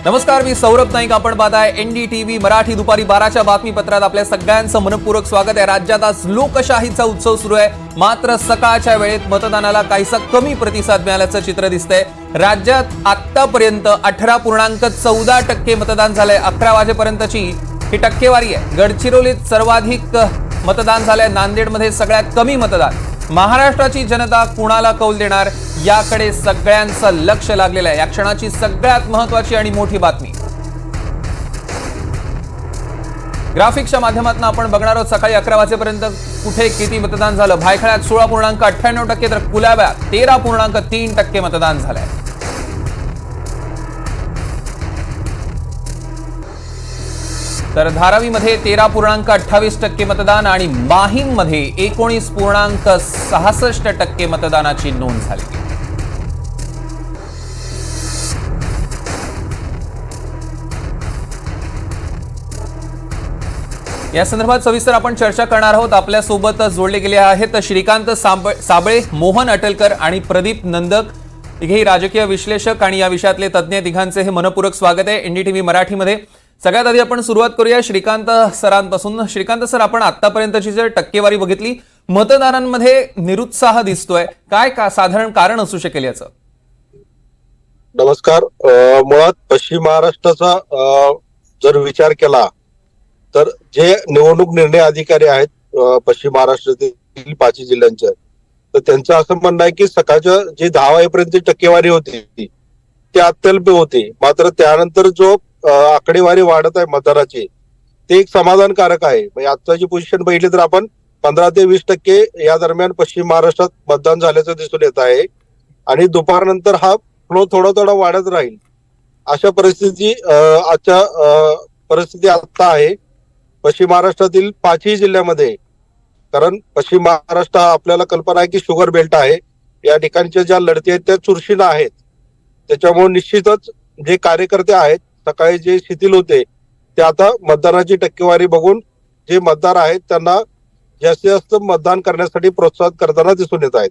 नमस्कार, मी सौरभ नाईक. आपण पाहताय NDTV मराठी. दुपारी 12च्या बातमीपत्रात आपल्या सगळ्यांचं मनपूर्वक स्वागत आहे. राज्यात आज लोकशाहीचा उत्सव सुरू आहे. मात्र सकाळच्या वेळेत मतदानाला काहीसा कमी प्रतिसाद मिळाल्याचं चित्र दिसतंय. राज्यात आतापर्यंत 18.14% मतदान झालंय. 11 वाजेपर्यंतची ही टक्केवारी आहे. गडचिरोलीत सर्वाधिक मतदान झालंय. नांदेडमध्ये सगळ्यात कमी मतदान. महाराष्ट्राची जनता कुणाला कौल देणार याकडे सगळ्यांचं लक्ष लागलेलं आहे. या क्षणाची सगळ्यात महत्त्वाची आणि मोठी बातमी ग्राफिक्सच्या माध्यमातून आपण बघणार आहोत. सकाळी 11 वाजेपर्यंत कुठे किती मतदान झालं. भायखळ्यात 16.98%, तर कुलाब्यात 13.3% मतदान झालंय. तर धारावीमध्ये 13.28% मतदान आणि माहीममध्ये 19.66% मतदानाची नोंद झाली. या संदर्भात सविस्तर आपण चर्चा करणार आहोत. आपल्या सोबत जोडले गेले आहेत श्रीकांत साबळे, मोहन अटलकर आणि प्रदीप नंदक, हे राजकीय विश्लेषक आणि या विषयातले तज्ज्ञ. तिघांचे हे मनपूर्वक स्वागत आहे NDTV मराठीमध्ये. सगळ्यात आधी आपण सुरुवात करूया श्रीकांत सरांपासून. श्रीकांत सर, आपण आतापर्यंतची जर टक्केवारी बघितली, मतदारांमध्ये निरुत्साह दिसतोय. काय साधारण कारण असू शकेल याचं? नमस्कार. मुळात पश्चिम महाराष्ट्राचा जर विचार केला तर जे निवडणूक निर्णय अधिकारी आहेत पश्चिम महाराष्ट्रातील 5 जिल्ह्यांच्या, तर त्यांचं असं म्हणणं आहे की सकाळच्या जी 10 वाजेपर्यंत टक्केवारी होती ती अत्यल्प होती. मात्र त्यानंतर जो आकडेवारी वाढत आहे मतदाराची, ते एक समाधानकारक आहे. म्हणजे आजची पोझिशन बघितली तर आपण 15 ते 20% या दरम्यान पश्चिम महाराष्ट्रात मतदान झाल्याचं दिसून येत आहे. आणि दुपारनंतर हा फ्लो थोडा थोडा वाढत राहील, अशा परिस्थिती आता आहे पश्चिम महाराष्ट्रातील 5ही जिल्ह्यामध्ये. कारण पश्चिम महाराष्ट्र हा आपल्याला कल्पना आहे की शुगर बेल्ट आहे. या ठिकाणच्या ज्या लढती आहेत त्या चुरशीला आहेत. त्याच्यामुळे निश्चितच जे कार्यकर्ते आहेत सकाळी जे शिथिल होते ते आता मतदानाची टक्केवारी बघून जे मतदार आहेत त्यांना जास्तीत जास्त मतदान करण्यासाठी प्रोत्साहित करताना दिसून येत आहेत.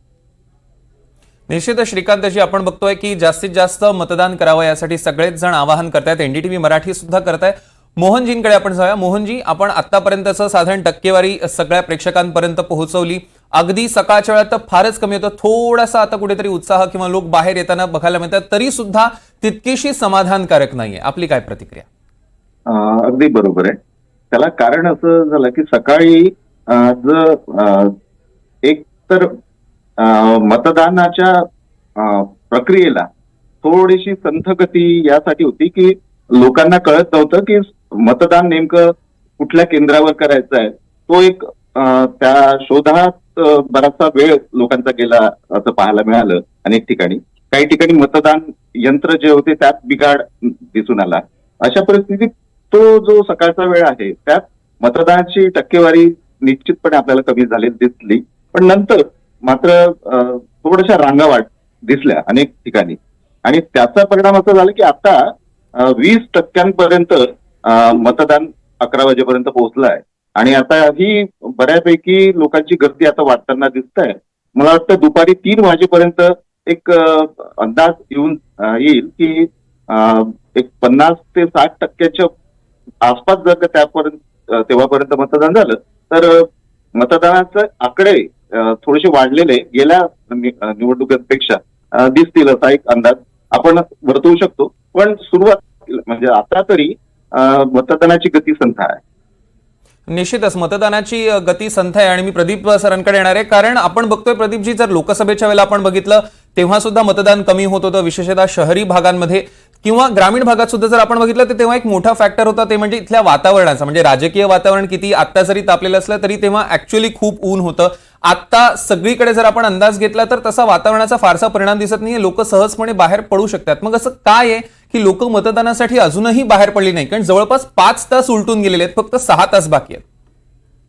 निश्चितच श्रीकांतजी, आपण बघतोय की जास्तीत जास्त मतदान करावं यासाठी सगळेच जण आवाहन करतायत. NDTV मराठी सुद्धा करताय. मोहनजींकडे आपण जाऊया. मोहनजी, आपण आतापर्यंतचं साधारण टक्केवारी सगळ्या प्रेक्षकांपर्यंत पोहोचवली. अगदी सकाळच्या वेळात तर फारच कमी होतं. थोडासा आता कुठेतरी उत्साह किंवा लोक बाहेर येताना बघायला मिळतात, तरी सुद्धा तितकीशी समाधानकारक नाहीये. आपली काय प्रतिक्रिया? अगदी बरोबर आहे. त्याला कारण असं झालं की सकाळी एक तर मतदानाच्या प्रक्रियेला थोडीशी संथ गती यासाठी होती की लोकांना कळत नव्हतं की मतदान नेमकं कुठल्या केंद्रावर करायचं आहे. तो एक त्या शोधात बराचसा वेळ लोकांचा गेला असं पाहायला मिळालं. अनेक ठिकाणी, काही ठिकाणी मतदान यंत्र जे होते त्यात बिघाड दिसून आला. अशा परिस्थितीत तो जो सकाळचा वेळ आहे त्यात मतदानाची टक्केवारी निश्चितपणे आपल्याला कमी झाली दिसली. पण नंतर मात्र थोड्याशा रांगावाट दिसल्या अनेक ठिकाणी आणि त्याचा परिणाम असा झाला की आता 20% मतदान 11 वाजेपर्यंत पोहोचलं आहे. आणि आता ही बऱ्यापैकी लोकांची गर्दी आता वाढताना दिसत आहे. मला वाटतं दुपारी 3 वाजेपर्यंत एक अंदाज येईल की एक 50 ते 60% आसपास जर तेव्हापर्यंत मतदान झालं तर मतदानाचे आकडे थोडेसे वाढलेले गेल्या निवडणुकांपेक्षा दिसतील असा एक अंदाज आपण वर्तवू शकतो. पण सुरुवात म्हणजे आता तरी मतदानाची गती संथ आहे. निश्चितच मतदानाची गती संथ आहे. आणि मी प्रदीप सरांकडे येणार आहे, कारण आपण बघतोय प्रदीपजी, जर लोकसभेच्या वेळेला आपण बघितलं तेव्हा सुद्धा मतदान कमी होत होतं, विशेषतः शहरी भागांमध्ये किंवा ग्रामीण भागात सुद्धा जर आपण बघितलं तर तेव्हा एक मोठा फॅक्टर होता, ते म्हणजे इथल्या वातावरणाचा. म्हणजे राजकीय वातावरण किती आत्ता जरी तापलेलं असलं तरी तेव्हा ऍक्च्युअली खूप ऊन होतं. आता सगळीकडे जर आपण अंदाज घेतला तर तसा वातावरणाचा फारसा परिणाम दिसत नाहीये. लोक सहजपणे बाहेर पडू शकतात. मग असं काय आहे की लोक मतदानासाठी अजूनही बाहेर पडली नाही? कारण जवळपास 5 तास उलटून गेलेले आहेत, फक्त 6 तास बाकी आहेत.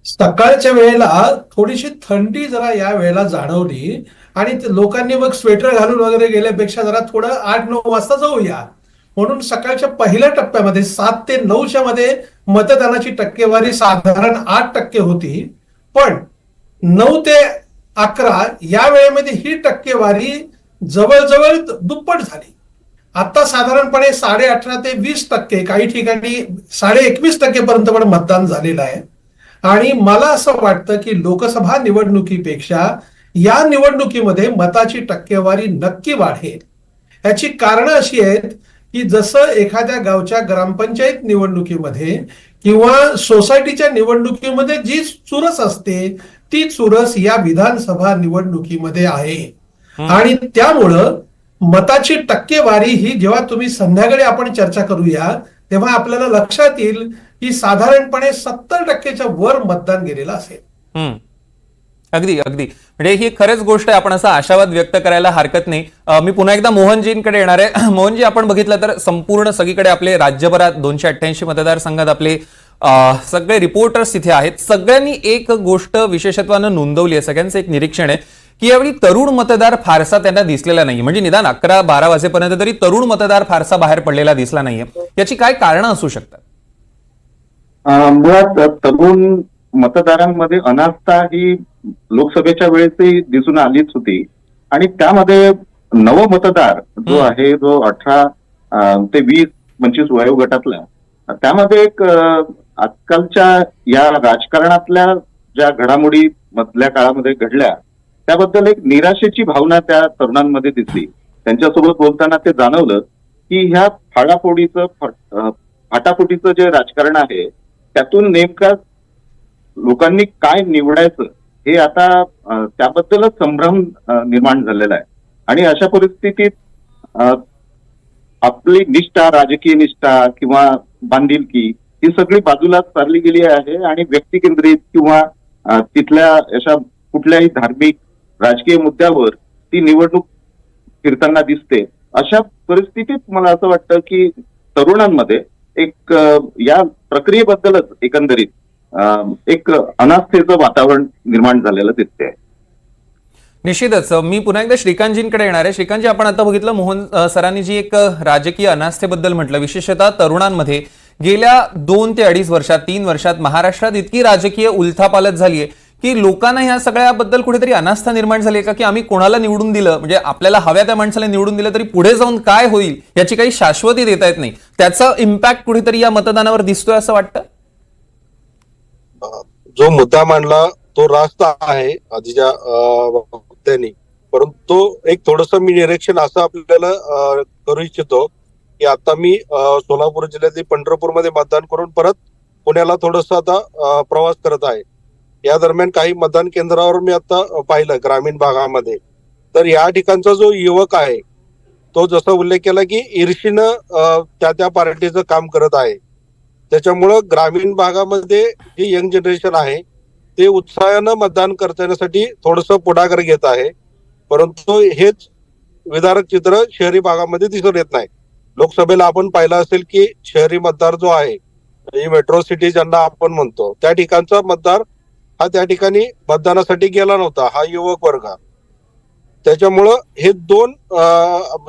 सकाळच्या वेळेला थोडीशी थंडी जरा या वेळेला जाणवली आणि लोकांनी मग स्वेटर घालून वगैरे गेल्यापेक्षा जरा थोडं 8-9 वाजता जाऊया म्हणून सकाळच्या पहिल्या टप्प्यामध्ये 7 ते 9च्या मध्ये मतदानाची टक्केवारी साधारण 8% होती. पण 9 ते 11 या वेळेमध्ये ही टक्केवारी जवळजवळ दुप्पट झाली. आता साधारणपणे 18.5% ते 20%, काही ठिकाणी 21.5% पर्यंत पण मतदान झालेलं आहे. आणि मला असं वाटतं की लोकसभा निवडणुकीपेक्षा या निवडणुकीमध्ये मताची टक्केवारी नक्की वाढेल. याची कारणं अशी आहेत की जसं एखाद्या गावच्या ग्रामपंचायत निवडणुकीमध्ये किंवा सोसायटीच्या निवडणुकीमध्ये जी चुरस असते ती चुरस या विधानसभा निवडणुकीमध्ये आहे. आणि त्यामुळं मताची टक्केवारी ही जेव्हा तुम्ही संध्याकाळी आपण चर्चा करूया तेव्हा आपल्याला लक्षात येईल की साधारणपणे 70%च्या वर मतदान गेलेलं असेल. अगदी अगदी म्हणजे ही खरंच गोष्ट आहे. आपण असा आशावाद व्यक्त करायला हरकत नाही. मी पुन्हा एकदा मोहनजींकडे येणार आहे. मोहनजी, आपण बघितलं तर संपूर्ण सगळीकडे आपले राज्यभरात 288 मतदारसंघात आपले सगळे रिपोर्टर्स तिथे आहेत. सगळ्यांनी एक गोष्ट विशेषत्वानं नोंदवली आहे, सगळ्यांचं एक निरीक्षण आहे की यावेळी तरुण मतदार फारसा त्यांना दिसलेला नाही. म्हणजे निदान 11-12 वाजेपर्यंत तरी तरुण मतदार फारसा बाहेर पडलेला दिसला नाहीये. याची काय कारणं असू शकतात? मुळात तरुण मतदारांमध्ये अनास्था ही लोकसभेच्या वेळेसही दिसून आलीच होती. आणि त्यामध्ये नव मतदार जो आहे, जो 18 ते 20-25 वयोगटातला, त्यामध्ये एक आजकालच्या या राजकारणातल्या ज्या घडामोडी मधल्या काळामध्ये घडल्या त्याबद्दल एक निराशेची भावना त्या तरुणांमध्ये दिसली. त्यांच्यासोबत बोलताना ते जाणवलं की ह्या फाटाफुटीचं जे राजकारण आहे त्यातून नेमका लोकांनी काय निवडायचं हे आता त्याबद्दलच संभ्रम निर्माण झालेला आहे. आणि अशा परिस्थितीत आपली निष्ठा, राजकीय निष्ठा किंवा बांधिलकी ही सगळी बाजूला सारली गेली आहे आणि व्यक्तिकेंद्रित किंवा तिथल्या अशा कुठल्याही धार्मिक राजकीय मुद्द्यावर ती निवडणूक फिरताना दिसते. अशा परिस्थितीत मला असं वाटतं की तरुणांमध्ये एक या प्रक्रियेबद्दलच एकंदरीत एक अनास्थेचं वातावरण निर्माण झालेलं दिसते. निश्चितच. मी पुन्हा एकदा श्रीकांतजींकडे येणार आहे. श्रीकांतजी, आपण आता बघितलं मोहन सरांनी जी एक राजकीय अनास्थेबद्दल म्हटलं, विशेषतः तरुणांमध्ये गेल्या 2 ते 2.5 वर्षात 3 वर्षात महाराष्ट्रात इतकी राजकीय उलथापालथ झालीय की लोकांना ह्या सगळ्याबद्दल कुठेतरी अनास्था निर्माण झाली का, की आम्ही कोणाला निवडून दिलं, म्हणजे आपल्याला हव्या त्या माणसाला निवडून दिलं तरी पुढे जाऊन काय होईल याची काही शाश्वती देता येत नाही. त्याचा इम्पॅक्ट कुठेतरी या मतदानावर दिसतोय असं वाटतं? जो मुद्दा मांडला तो रास्त आहे आधीच्या वक्त्यांनी, परंतु एक थोडस मी निरीक्षण असं आपल्याला करू इच्छितो की आता मी सोलापूर जिल्ह्यातील पंढरपूरमध्ये मतदान करून परत पुण्याला थोडस आता प्रवास करत आहे. या दरम्यान काही मतदान केंद्रावर मी आता पाहिलं ग्रामीण भागामध्ये, तर या ठिकाणचा जो युवक आहे तो जसा उल्लेख केला की ईर्षीनं त्या पार्टीचं काम करत आहे. त्याच्यामुळं ग्रामीण भागामध्ये जे यंग जनरेशन आहे ते उत्साहानं मतदान करण्यासाठी थोडंसं पुढाकार घेत आहे. परंतु हेच विदारक चित्र शहरी भागामध्ये दिसून येत नाही. लोकसभेला आपण पाहिलं असेल की शहरी मतदार जो आहे, मेट्रो सिटी ज्यांना आपण म्हणतो, त्या ठिकाणचा मतदार हा त्या ठिकाणी मतदानासाठी गेला नव्हता, हा युवक वर्ग. त्याच्यामुळं हे दोन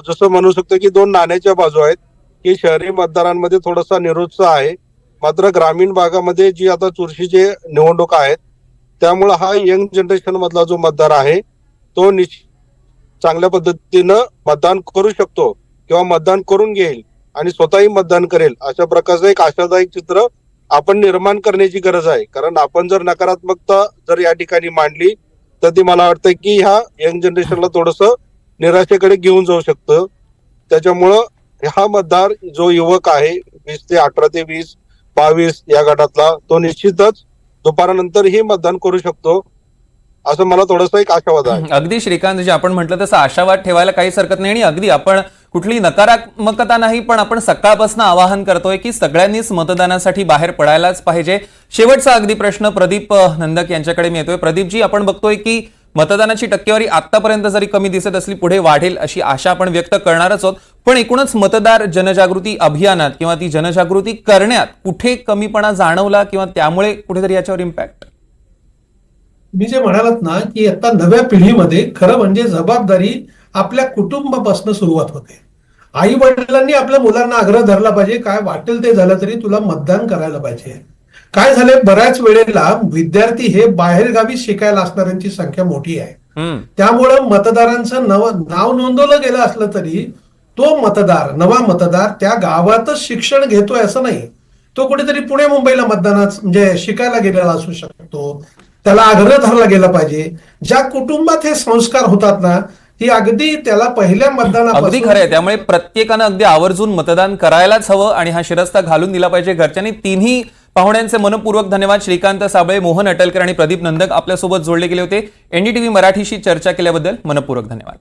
जसं म्हणू शकतो की दोन नाण्याच्या बाजू आहेत की शहरी मतदारांमध्ये थोडासा निरुत्साह आहे, मात्र ग्रामीण भागामध्ये जी आता चुरशीचे निवडणूक आहेत त्यामुळे हा यंग जनरेशन मधला जो मतदार आहे तो चांगल्या पद्धतीनं मतदान करू शकतो किंवा मतदान करून घेईल आणि स्वतःही मतदान करेल, अशा प्रकारचं एक आशादायक चित्र आपण निर्माण करण्याची गरज आहे. कारण आपण जर नकारात्मकता जर या ठिकाणी मांडली तर ती मला वाटतं की ह्या यंग जनरेशनला थोडस निराशेकडे घेऊन जाऊ शकतं. त्याच्यामुळं हा मतदार जो युवक आहे 20 ते 18 ते 20, 22 या गटातला, तो निश्चितच दुपारानंतर ही मतदान करू शकतो असं मला थोडंसं एक आशावाद आहे. अगदी श्रीकांत, जे आपण म्हटलं तसं आशावाद ठेवायला काहीच हरकत नाही. आणि अगदी आपण कुठली नकारात्मकता नाही, पण आपण सकाळपासून आवाहन करतोय की सगळ्यांनीच मतदानासाठी बाहेर पडायलाच पाहिजे. शेवटचा अगदी प्रश्न प्रदीप नंदक यांच्याकडे मी येतोय. प्रदीपजी, आपण बघतोय की मतदानाची टक्केवारी आतापर्यंत जरी कमी दिसत असली पुढे वाढेल अशी आशा आपण व्यक्त करणारच आहोत, पण एकूणच मतदार जनजागृती अभियानात किंवा ती जनजागृती करण्यात कुठे कमीपणा जाणवला किंवा त्यामुळे कुठेतरी याच्यावर इम्पॅक्ट? मी जे म्हणालात ना की आता नव्या पिढीमध्ये खरं म्हणजे जबाबदारी आपल्या कुटुंबापासून सुरुवात होते. आई वडिलांनी आपल्या मुलांना आग्रह धरला पाहिजे, काय वाटेल ते झालं तरी तुला मतदान करायला पाहिजे. काय झालंय, बऱ्याच वेळेला विद्यार्थी हे बाहेरगावी शिकायला असणाऱ्यांची संख्या मोठी आहे. त्यामुळं मतदारांचं नाव नोंदवलं गेलं असलं तरी तो मतदार, नवा मतदार त्या गावातच शिक्षण घेतोय असं नाही. तो कुठेतरी पुणे मुंबईला मतदानात म्हणजे शिकायला गेलेला असू शकतो. त्याला आग्रह धरला गेला पाहिजे. ज्या कुटुंबात हे संस्कार होतात ना, ही अगदी त्याला पहिल्या अगदी मतदानापासून खरं आहे. त्यामुळे प्रत्येकानं अगदी आवर्जून मतदान करायलाच हवं आणि हा शिरस्ता घालून दिला पाहिजे घरच्यांनी. तिन्ही पाहुण्यांचे मनपूर्वक धन्यवाद. श्रीकांत साबळे, मोहन अटलकर आणि प्रदीप नंदक आपल्यासोबत जोडले गेले होते. एनडीटीव्ही मराठीशी चर्चा केल्याबद्दल मनपूर्वक धन्यवाद.